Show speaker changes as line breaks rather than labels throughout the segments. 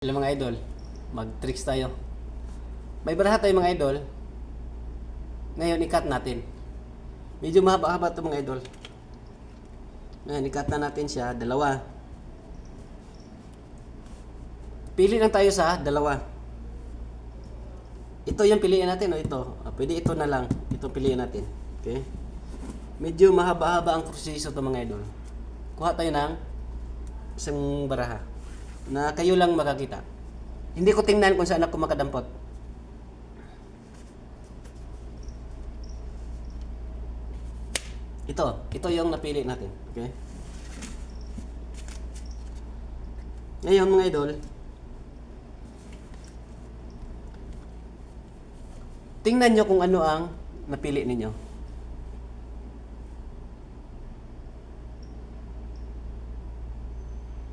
Hello mga idol, mag-tricks tayo. May baraha tayo mga idol. Ngayon i-cut natin. Medyo mahaba-haba ito mga idol. Ngayon i-cut na natin siya, dalawa. Pili lang tayo sa dalawa. Ito yung piliin natin o ito. Pwede ito na lang. Ito piliin natin. Okay? Medyo mahaba-haba ang proseso ito mga idol. Kuha tayo ng isang baraha na kayo lang makakita. Hindi ko tingnan kung saan ako makadampot. Ito yung napili natin. Okay? Ngayon mga idol, tingnan nyo kung ano ang napili ninyo.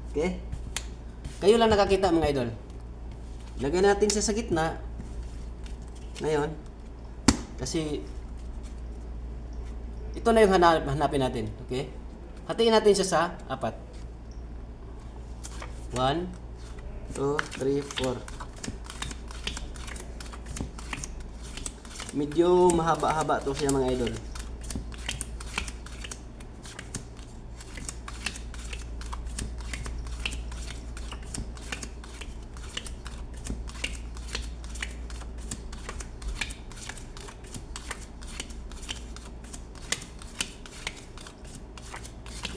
Okay? Kayo lang nakakita mga idol. Lagay natin siya sa gitna. Ngayon, kasi ito na yung hanapin natin. Okay? Hatiin natin siya sa 4. 1, 2, 3, 4. Medyo mahaba-haba to siya mga idol.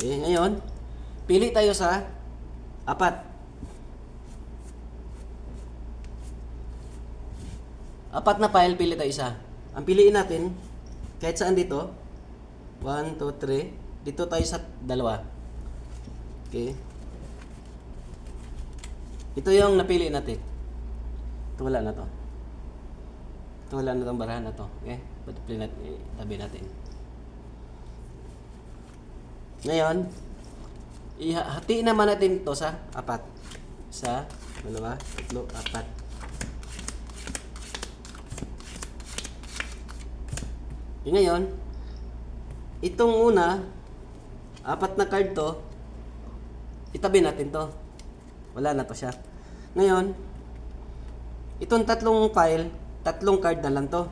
Okay, ngayon, pili tayo sa 4. 4 na file, pili tayo isa. Ang piliin natin, kahit saan dito, 1, 2, 3, dito tayo sa 2. Okay. Ito yung napili natin. Ito wala na to. Ito wala na itong barahan na to. Okay. Patuloy natin, tabi natin. Ngayon, ihati naman natin ito sa 4. 1, 2, 3, 4. E ngayon, itong una, 4 na card to, itabi natin to. Wala na to siya. Ngayon, itong 3 file, 3 card na lang to.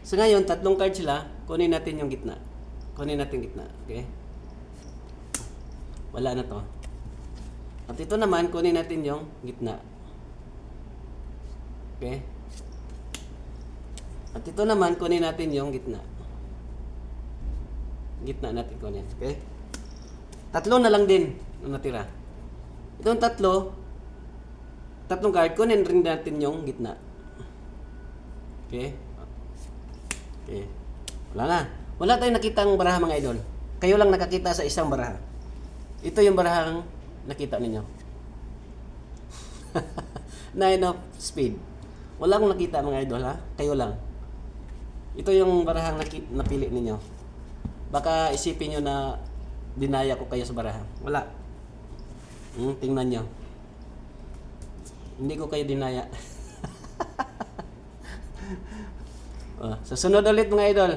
So ngayon, 3 card sila, kunin natin yung gitna. Kunin natin gitna. Okay? Wala na to. At ito naman, kunin natin yung gitna. Okay? At ito naman, kunin natin yung gitna. Gitna natin kunin. Okay? 3 na lang din ang natira. Itong 3 card, kunin rin natin yung gitna. Okay? Okay. Wala na. Wala tayong nakitang baraha mga idol. Kayo lang nakakita sa isang baraha. Ito yung barahang nakita ninyo. 9 of speed. Wala akong nakita mga idol ha. Kayo lang. Ito yung barahang napili ninyo. Baka isipin nyo na dinaya ko kayo sa baraha. Wala. Tingnan nyo. Hindi ko kayo dinaya. Sa sunod ulit mga idol.